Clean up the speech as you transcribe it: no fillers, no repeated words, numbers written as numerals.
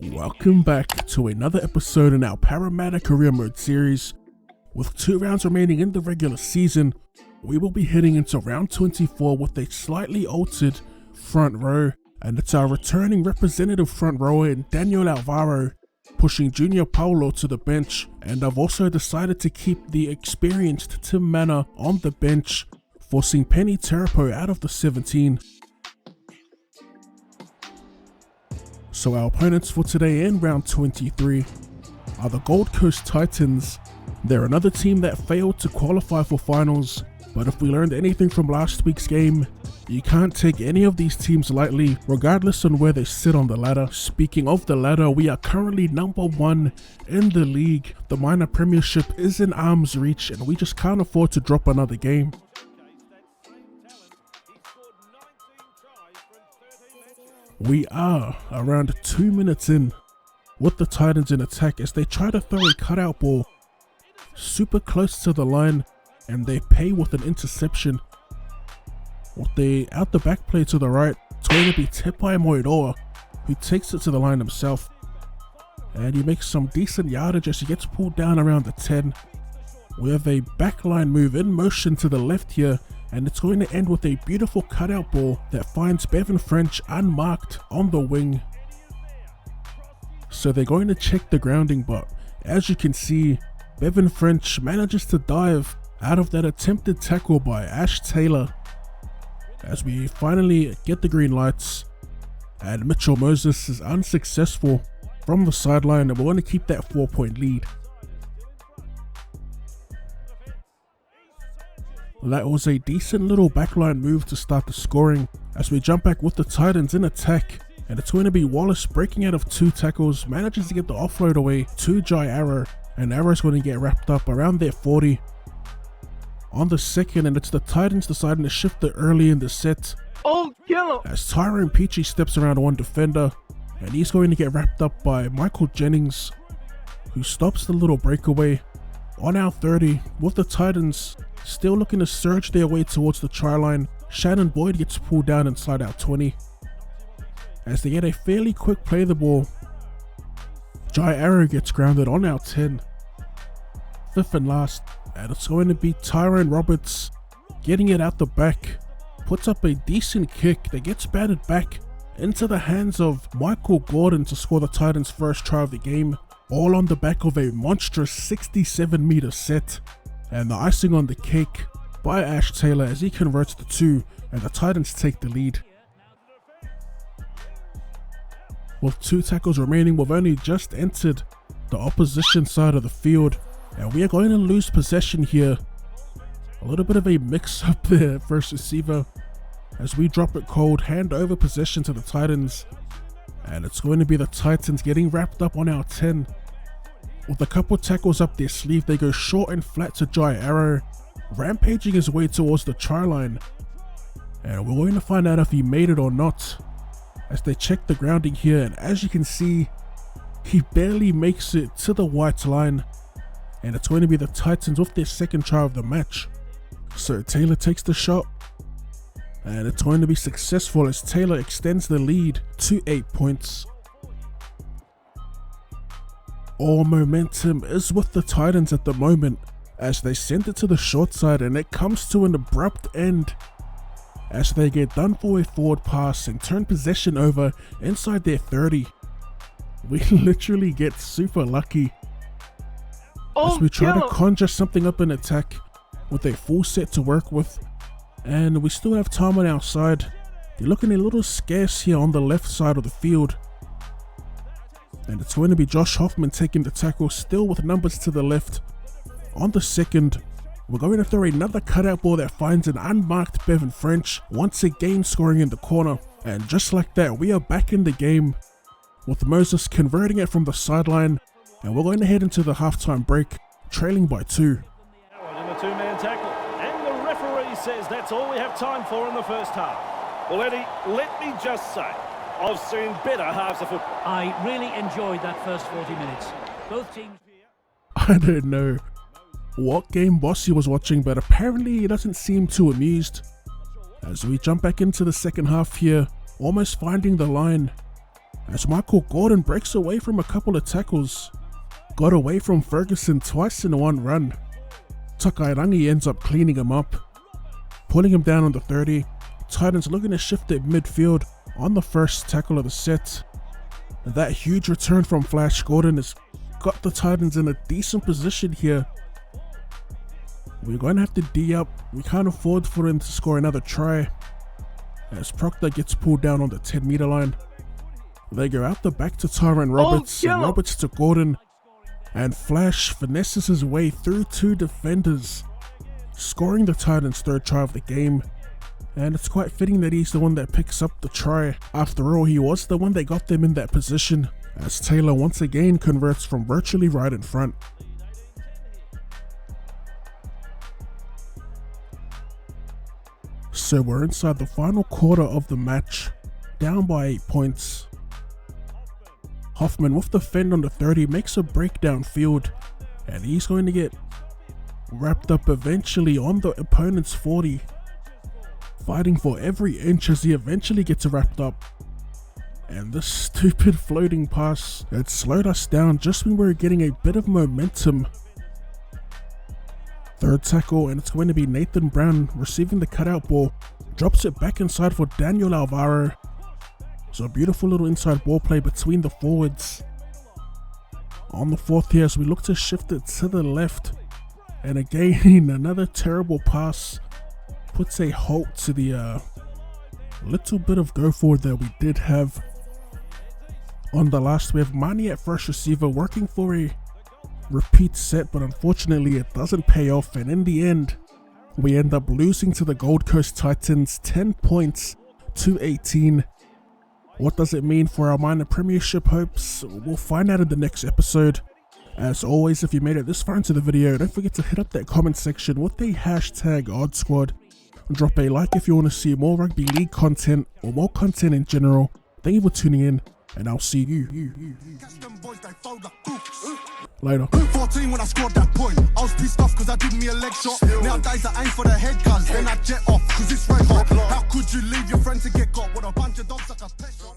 Welcome back to another episode in our Parramatta Career Mode series. With 2 rounds remaining in the regular season, we will be heading into round 24 with a slightly altered front row, and it's our returning representative front rower in Daniel Alvaro, pushing Junior Paulo to the bench, and I've also decided to keep the experienced Tim Manor on the bench, forcing Penny Terapo out of the 17. So our opponents for today in round 23 are the Gold Coast Titans. They're another team that failed to qualify for finals, but if we learned anything from last week's game, you can't take any of these teams lightly, regardless on where they sit on the ladder. Speaking of the ladder, we are currently number 1 in the league. The minor premiership is in arm's reach and we just can't afford to drop another game. We are around 2 minutes in with the Titans in attack as they try to throw a cutout ball super close to the line, and they pay with an interception. With the out the back play to the right, it's going to be tipped by Moidoa, who takes it to the line himself, and he makes some decent yardage as he gets pulled down around the 10. We have a backline move in motion to the left here, and it's going to end with a beautiful cutout ball that finds Bevan French unmarked on the wing. So they're going to check the grounding, but as you can see, Bevan French manages to dive out of that attempted tackle by Ash Taylor. As we finally get the green lights, and Mitchell Moses is unsuccessful from the sideline, and we're going to keep that 4-point lead. That was a decent little backline move to start the scoring as we jump back with the Titans in attack, and it's going to be Wallace breaking out of 2 tackles, manages to get the offload away to Jai Arrow, and Arrow's going to get wrapped up around their 40 on the second, and it's the Titans deciding to shift it early in the set. Oh, kill him! As Tyrone Peachy steps around one defender, and he's going to get wrapped up by Michael Jennings, who stops the little breakaway on our 30 with the Titans still looking to surge their way towards the try line. Shannon Boyd gets pulled down inside our 20. As they get a fairly quick play the ball, Jai Arrow gets grounded on our 10. 5th and last, and it's going to be Tyrone Roberts getting it out the back. Puts up a decent kick that gets batted back into the hands of Michael Gordon to score the Titans' first try of the game, all on the back of a monstrous 67-meter set. And the icing on the cake by Ash Taylor as he converts the 2, and the Titans take the lead. With 2 tackles remaining, we've only just entered the opposition side of the field, and we are going to lose possession here. A little bit of a mix up there first receiver as we drop it cold, hand over possession to the Titans, and it's going to be the Titans getting wrapped up on our 10. With a couple tackles up their sleeve, they go short and flat to Jai Arrow, rampaging his way towards the try line. And we're going to find out if he made it or not as they check the grounding here, and as you can see, he barely makes it to the white line, and it's going to be the Titans with their second try of the match. So Taylor takes the shot, and it's going to be successful as Taylor extends the lead to 8 points. All momentum is with the Titans at the moment as they send it to the short side, and it comes to an abrupt end as they get done for a forward pass and turn possession over inside their 30. We literally get super lucky as we try to conjure something up in attack with a full set to work with, and we still have time on our side. They're looking a little scarce here on the left side of the field, and it's going to be Josh Hoffman taking the tackle, still with numbers to the left. On the second, we're going to throw another cutout ball that finds an unmarked Bevan French, once again scoring in the corner. And just like that, we are back in the game, with Moses converting it from the sideline, and we're going to head into the halftime break, trailing by 2. In the 2-man tackle, and the referee says that's all we have time for in the first half. Well, Eddie, let me just say, I've seen better halves of football. I really enjoyed that first 40 minutes. Both teams... I don't know what game Bossy was watching, but apparently he doesn't seem too amused. As we jump back into the second half here, almost finding the line, as Michael Gordon breaks away from a couple of tackles. Got away from Ferguson twice in one run. Takairangi ends up cleaning him up, pulling him down on the 30. Titans looking to shift it midfield on the first tackle of the set. That huge return from Flash Gordon has got the Titans in a decent position here. We're going to have to D up. We can't afford for him to score another try, as Proctor gets pulled down on the 10-meter line. They go out the back to Tyron Roberts, and Roberts to Gordon, and Flash finesses his way through two defenders, scoring the Titans' third try of the game. And it's quite fitting that he's the one that picks up the try. After all, he was the one that got them in that position, as Taylor once again converts from virtually right in front. So we're inside the final quarter of the match, down by 8 points. Hoffman with the fend on the 30 makes a break downfield, and he's going to get wrapped up eventually on the opponent's 40. Fighting for every inch as he eventually gets wrapped up. And this stupid floating pass, it slowed us down just when we were getting a bit of momentum. Third tackle, and it's going to be Nathan Brown receiving the cutout ball. Drops it back inside for Daniel Alvaro. So a beautiful little inside ball play between the forwards. On the fourth here, as we look to shift it to the left. And again, another terrible pass puts a halt to the little bit of go forward that we did have. On the last, we have Mani at first receiver working for a repeat set, but unfortunately it doesn't pay off, and in the end we end up losing to the Gold Coast Titans 10 points to 18. What does it mean for our minor premiership hopes? We'll find out in the next episode. As always, if you made it this far into the video, don't forget to hit up that comment section with the hashtag OddSquad. Drop a like if you want to see more rugby league content or more content in general. Thank you for tuning in, and I'll see you later. 14 when I scored that point, I was pissed off cause I did me a leg shot. Nowadays I aim for the head guns, then I jet off cause it's red hot. How could you leave your friend to get got with a bunch of dogs like a pet shop?